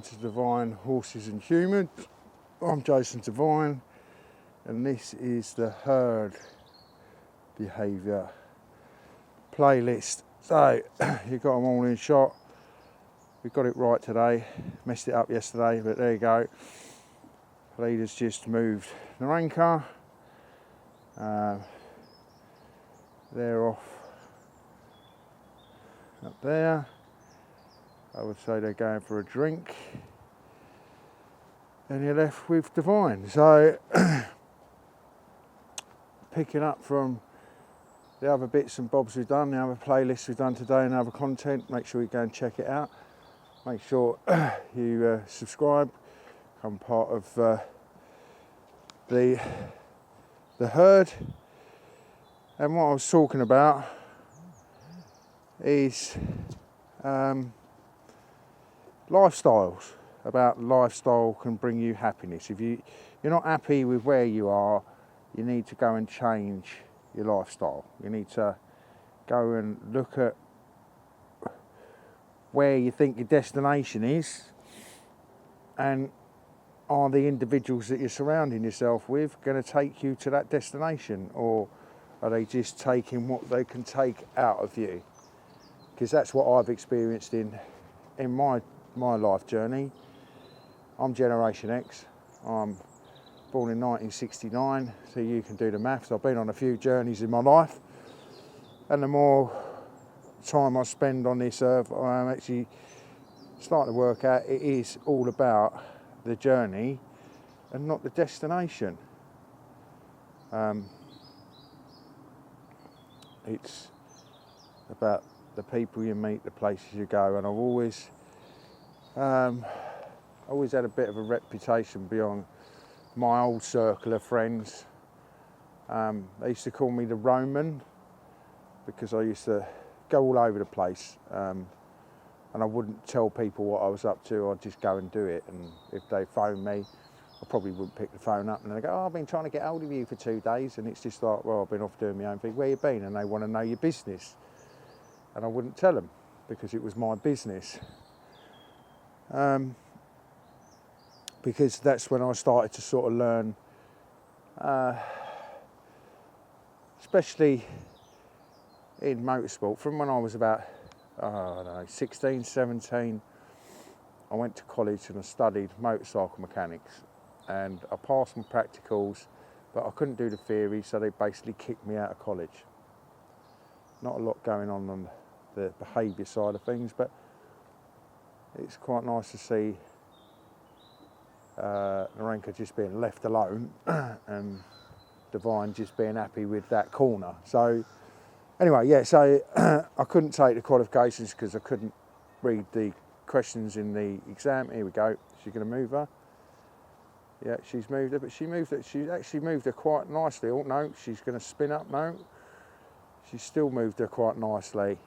to Divine Horses and Humans. I'm Jason Divine, and this is the herd behaviour playlist. So, you've got them all in shot. We got it right today. Messed it up yesterday, but there you go. Leader's just moved the anchor. They're off up there. I would say they're going for a drink. And you're left with Divine. So, picking up from the other bits and bobs we've done, the other playlists we've done today and other content, make sure you go and check it out. Make sure you subscribe, become part of the herd. And what I was talking about is lifestyles. About lifestyle can bring you happiness. If you're not happy with where you are, you need to go and change your lifestyle. You need to go and look at where you think your destination is, and are the individuals that you're surrounding yourself with going to take you to that destination, or are they just taking what they can take out of you? Because that's what I've experienced in my life journey. I'm Generation X. I'm born in 1969, so you can do the maths. I've been on a few journeys in my life, and the more time I spend on this earth, I'm actually starting to work out it is all about the journey and not the destination. It's about the people you meet, the places you go, and I've always had a bit of a reputation beyond my old circle of friends. They used to call me the Roman because I used to go all over the place, and I wouldn't tell people what I was up to. I'd just go and do it, and if they phoned me, I probably wouldn't pick the phone up, and they go, "Oh, I've been trying to get hold of you for 2 days," and it's just like, well, I've been off doing my own thing. Where you been? And they want to know your business, and I wouldn't tell them because it was my business. Because that's when I started to sort of learn, especially in motorsport, from when I was about, 16, 17, I went to college and I studied motorcycle mechanics, and I passed my practicals, but I couldn't do the theory, so they basically kicked me out of college. Not a lot going on the behaviour side of things, but it's quite nice to see Narenka just being left alone and Divine just being happy with that corner. So anyway, yeah, so I couldn't take the qualifications because I couldn't read the questions in the exam. Here we go. She's going to move her. Yeah, she's moved her, but she actually moved her quite nicely. Oh no, she's going to spin up. No, she still moved her quite nicely.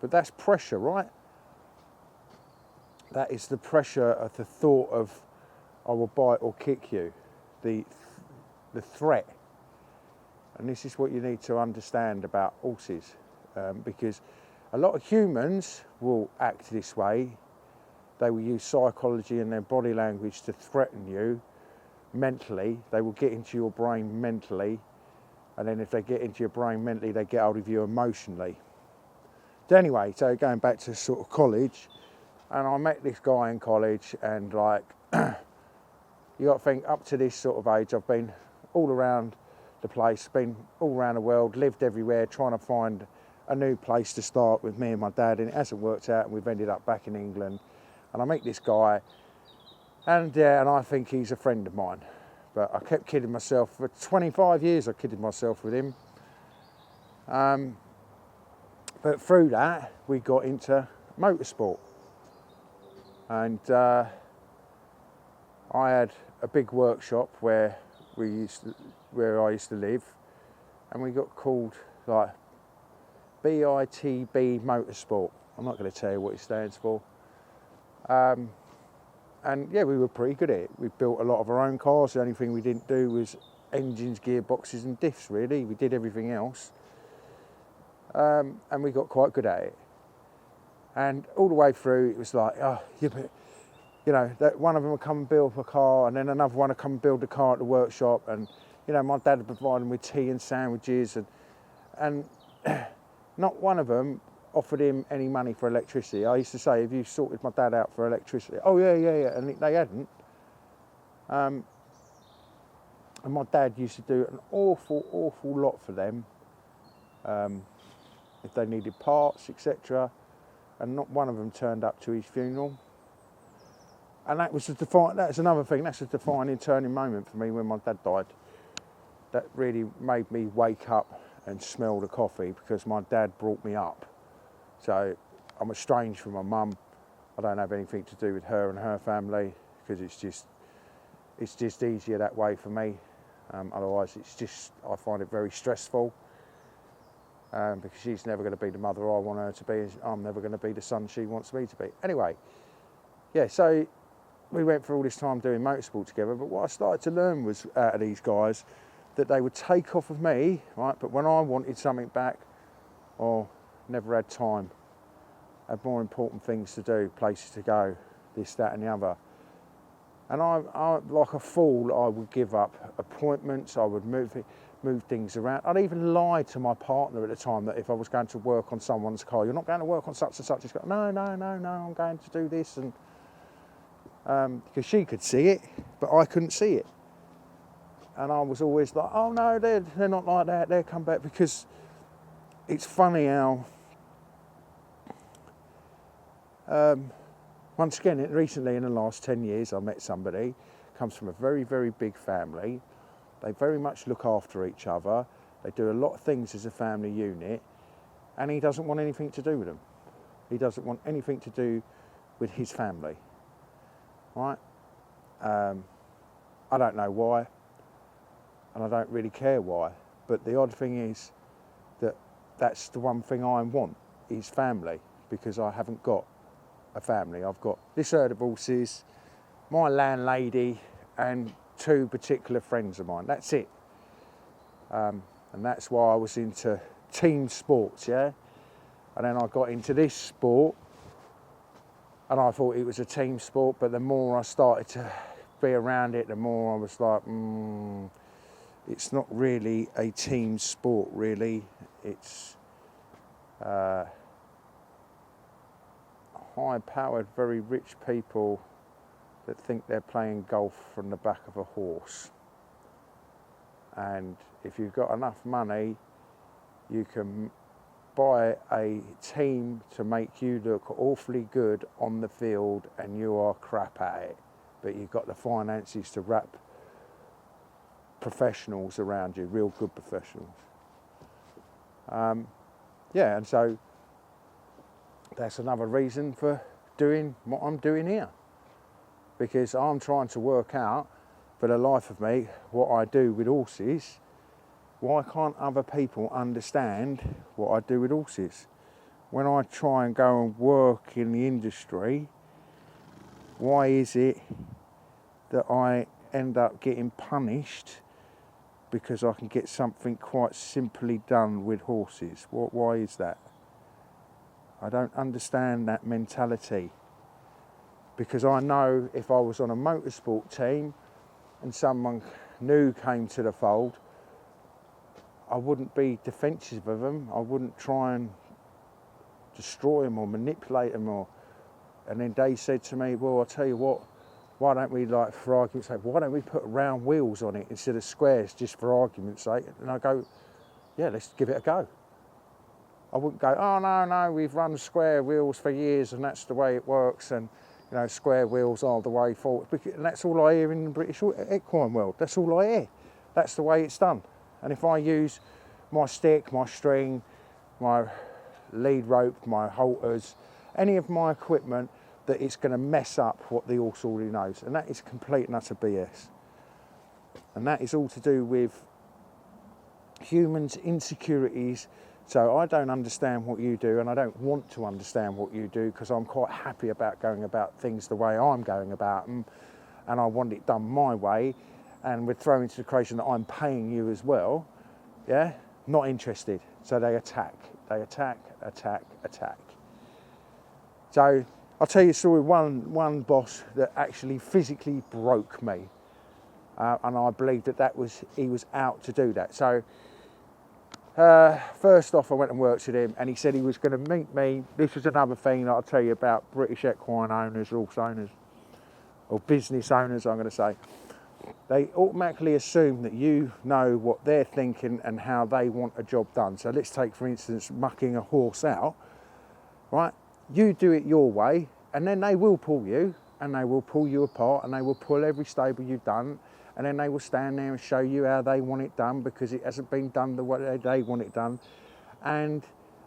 But that's pressure, right? That is the pressure of the thought of, I will bite or kick you, the threat. And this is what you need to understand about horses, because a lot of humans will act this way. They will use psychology and their body language to threaten you mentally. They will get into your brain mentally, and then if they get into your brain mentally, they get hold of you emotionally. So anyway, so going back to sort of college, and I met this guy in college, and like, you got to think, up to this sort of age, I've been all around the place, been all around the world, lived everywhere, trying to find a new place to start with me and my dad, and it hasn't worked out, and we've ended up back in England. And I meet this guy, and I think he's a friend of mine. But I kept kidding myself. For 25 years I kidded myself with him. But through that, we got into motorsport. And I had a big workshop where I used to live, and we got called like BITB Motorsport. I'm not going to tell you what it stands for. And yeah, we were pretty good at it. We built a lot of our own cars. The only thing we didn't do was engines, gearboxes and diffs, really. We did everything else. And we got quite good at it. And all the way through, it was like, oh, yeah, but you know, that one of them would come and build a car, and then another one would come and build a car at the workshop, and you know, my dad would provide them with tea and sandwiches, and not one of them offered him any money for electricity. I used to say, have you sorted my dad out for electricity? Oh yeah, and they hadn't. And my dad used to do an awful lot for them, if they needed parts, etc. And not one of them turned up to his funeral. And that's another thing, that's a defining turning moment for me when my dad died. That really made me wake up and smell the coffee, because my dad brought me up. So I'm estranged from my mum. I don't have anything to do with her and her family, because it's just easier that way for me. Otherwise, I find it very stressful, because she's never going to be the mother I want her to be. I'm never going to be the son she wants me to be. Anyway, yeah, so we went for all this time doing motorsport together, but what I started to learn was out of these guys that they would take off of me, right? But when I wanted something back, or never had time, had more important things to do, places to go, this, that and the other. And I like a fool, I would give up appointments, I would move things around. I'd even lie to my partner at the time that if I was going to work on someone's car, you're not going to work on such and such. She's got, no, I'm going to do this. And because she could see it, but I couldn't see it. And I was always like, oh no, they're not like that, they'll come back. Because it's funny how, once again, recently in the last 10 years, I met somebody, comes from a very, very big family. They very much look after each other. They do a lot of things as a family unit, and he doesn't want anything to do with them. He doesn't want anything to do with his family, right? I don't know why, and I don't really care why, but the odd thing is that that's the one thing I want, is family, because I haven't got a family. I've got this herd of horses, my landlady, and 2 particular friends of mine. That's it. And that's why I was into team sports, yeah? And then I got into this sport, and I thought it was a team sport, but the more I started to be around it, the more I was like, it's not really a team sport, really. It's high-powered, very rich people that think they're playing golf from the back of a horse. And if you've got enough money, you can buy a team to make you look awfully good on the field, and you are crap at it. But you've got the finances to wrap professionals around you, real good professionals. Yeah, and so that's another reason for doing what I'm doing here, because I'm trying to work out for the life of me what I do with horses. Why can't other people understand what I do with horses? When I try and go and work in the industry, why is it that I end up getting punished because I can get something quite simply done with horses? Why is that? I don't understand that mentality, because I know if I was on a motorsport team and someone new came to the fold, I wouldn't be defensive of them. I wouldn't try and destroy them or manipulate them. And then they said to me, well, I'll tell you what, why don't we, like, for argument's sake, why don't we put round wheels on it instead of squares, just for argument's sake? And I go, yeah, let's give it a go. I wouldn't go, oh no, we've run square wheels for years and that's the way it works, and you know, square wheels are the way forward. And that's all I hear in the British equine world. That's all I hear. That's the way it's done. And if I use my stick, my string, my lead rope, my halters, any of my equipment, that it's going to mess up what the horse already knows. And that is complete and utter BS. And that is all to do with humans' insecurities. So I don't understand what you do, and I don't want to understand what you do, because I'm quite happy about going about things the way I'm going about them, and I want it done my way. And we're thrown into the equation that I'm paying you as well, yeah? Not interested. So they attack. They attack. So I'll tell you a story, one boss that actually physically broke me. And I believe that he was out to do that. So first off, I went and worked with him, and he said he was going to meet me. This was another thing that I'll tell you about British equine owners, horse owners, or business owners, I'm going to say. They automatically assume that you know what they're thinking and how they want a job done. So let's take, for instance, mucking a horse out, right? You do it your way, and then they will pull you, and they will pull you apart, and they will pull every stable you've done, and then they will stand there and show you how they want it done because it hasn't been done the way they want it done. And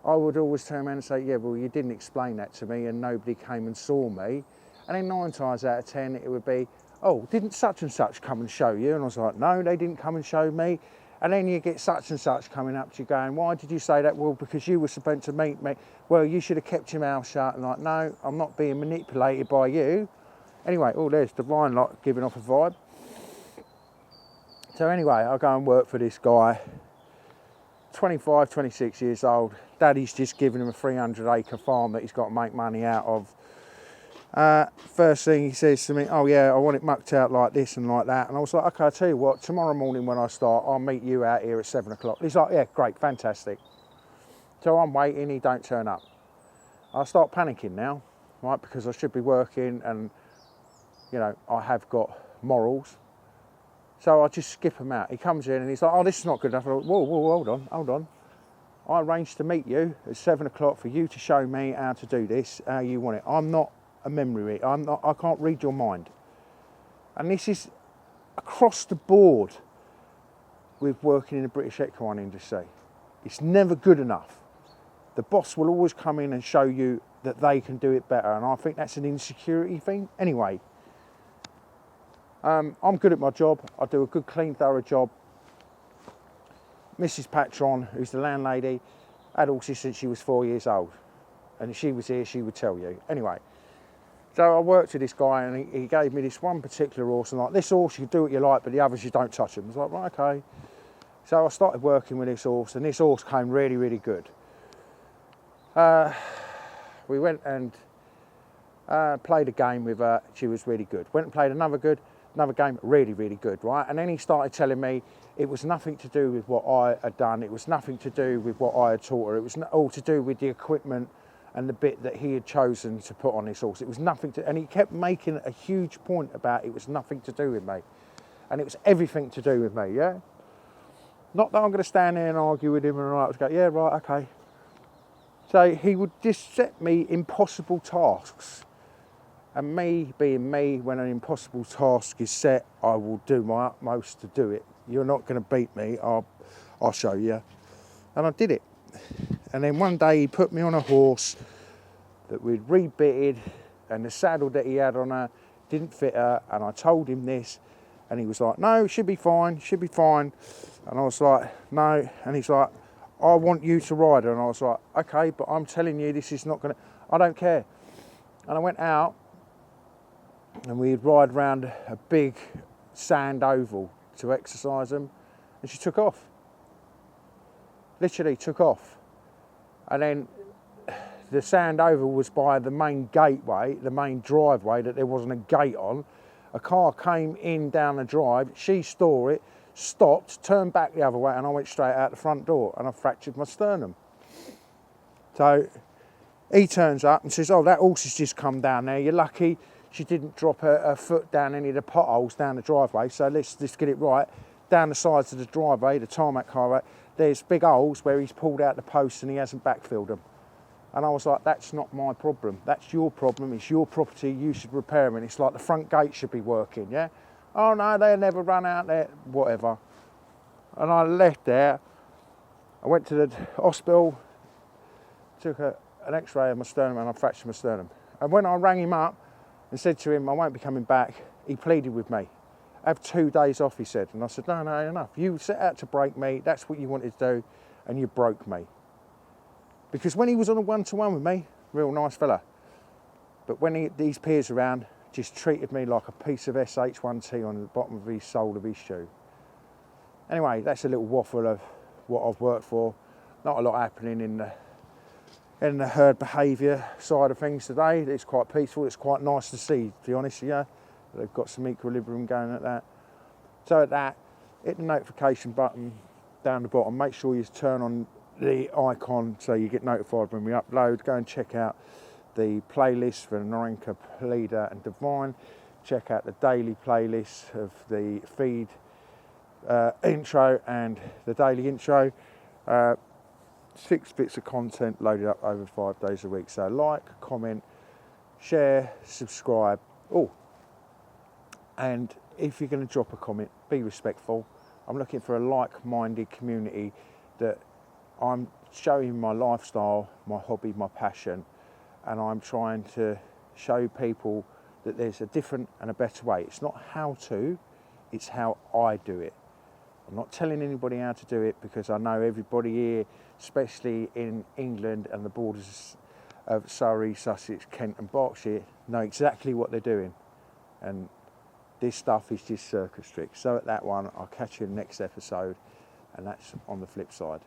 I would always turn around and say, yeah, well, you didn't explain that to me and nobody came and saw me. And then 9 times out of 10, it would be, oh, didn't such and such come and show you? And I was like, no, they didn't come and show me. And then you get such and such coming up to you going, why did you say that? Well, because you were supposed to meet me. Well, you should have kept your mouth shut. And like, no, I'm not being manipulated by you. Anyway, oh, there's Divine like giving off a vibe. So anyway, I go and work for this guy, 25, 26 years old. Daddy's just given him a 300-acre farm that he's got to make money out of. First thing he says to me, oh yeah, I want it mucked out like this and like that. And I was like, okay, I'll tell you what, tomorrow morning when I start, I'll meet you out here at 7 o'clock. He's like, yeah, great, fantastic. So I'm waiting, he don't turn up. I start panicking now, right, because I should be working and, you know, I have got morals. So I just skip him out. He comes in and he's like, oh, this is not good enough. I go, whoa, hold on. I arranged to meet you at 7 o'clock for you to show me how to do this, how you want it. I'm not a memory reader. I can't read your mind. And this is across the board with working in the British equine industry. It's never good enough. The boss will always come in and show you that they can do it better. And I think that's an insecurity thing. Anyway, I'm good at my job. I do a good, clean, thorough job. Mrs. Patron, who's the landlady, had horses since she was 4 years old. And if she was here, she would tell you. Anyway, so I worked with this guy and he gave me this one particular horse. And like, this horse, you do what you like, but the others, you don't touch them. I was like, right, okay. So I started working with this horse and this horse came really, really good. We went and played a game with her. She was really good. Went and played another game, really, really good, right? And then he started telling me it was nothing to do with what I had done. It was nothing to do with what I had taught her. It was all to do with the equipment and the bit that he had chosen to put on his horse. It was nothing to, and he kept making a huge point about it was nothing to do with me. And it was everything to do with me, yeah? Not that I'm going to stand there and argue with him and I was go, yeah, right, okay. So he would just set me impossible tasks. And me being me, when an impossible task is set, I will do my utmost to do it. You're not going to beat me, I'll show you. And I did it. And then one day he put me on a horse that we'd rebitted and the saddle that he had on her didn't fit her. And I told him this and he was like, no, it should be fine, should be fine. And I was like, no. And he's like, I want you to ride her. And I was like, okay, but I'm telling you this is not going to, I don't care. And I went out and we'd ride round a big sand oval to exercise them, and she took off. Literally took off. And then the sand oval was by the main gateway, the main driveway that there wasn't a gate on. A car came in down the drive, she saw it, stopped, turned back the other way, and I went straight out the front door and I fractured my sternum. So he turns up and says, oh, that horse has just come down there, you're lucky she didn't drop her foot down any of the potholes down the driveway, so let's get it right. Down the sides of the driveway, the tarmac car, there's big holes where he's pulled out the posts and he hasn't backfilled them. And I was like, that's not my problem. That's your problem. It's your property. You should repair them. And it's like the front gate should be working, yeah? Oh, no, they'll never run out there, whatever. And I left there. I went to the hospital, took an x-ray of my sternum and I fractured my sternum. And when I rang him up and said to him, I won't be coming back, he pleaded with me. Have 2 days off, he said. And I said, no, enough. You set out to break me. That's what you wanted to do. And you broke me. Because when he was on a one-to-one with me, real nice fella. But when these peers around, just treated me like a piece of SH1T on the bottom of his sole of his shoe. Anyway, that's a little waffle of what I've worked for. Not a lot happening in the in the herd behaviour side of things today. It's quite peaceful, it's quite nice to see, to be honest with you. They've got some equilibrium going at that. So at that, hit the notification button down the bottom. Make sure you turn on the icon so you get notified when we upload. Go and check out the playlist for Norenka, Pleader and Divine. Check out the daily playlist of the feed intro and the daily intro. 6 bits of content loaded up over 5 days a week. So like, comment, share, subscribe. Oh, and if you're going to drop a comment, be respectful. I'm looking for a like-minded community that I'm showing my lifestyle, my hobby, my passion, and I'm trying to show people that there's a different and a better way. It's not how to, it's how I do it. I'm not telling anybody how to do it because I know everybody here, especially in England and the borders of Surrey, Sussex, Kent and Berkshire, know exactly what they're doing. And this stuff is just circus tricks. So at that one, I'll catch you in the next episode, and that's on the flip side.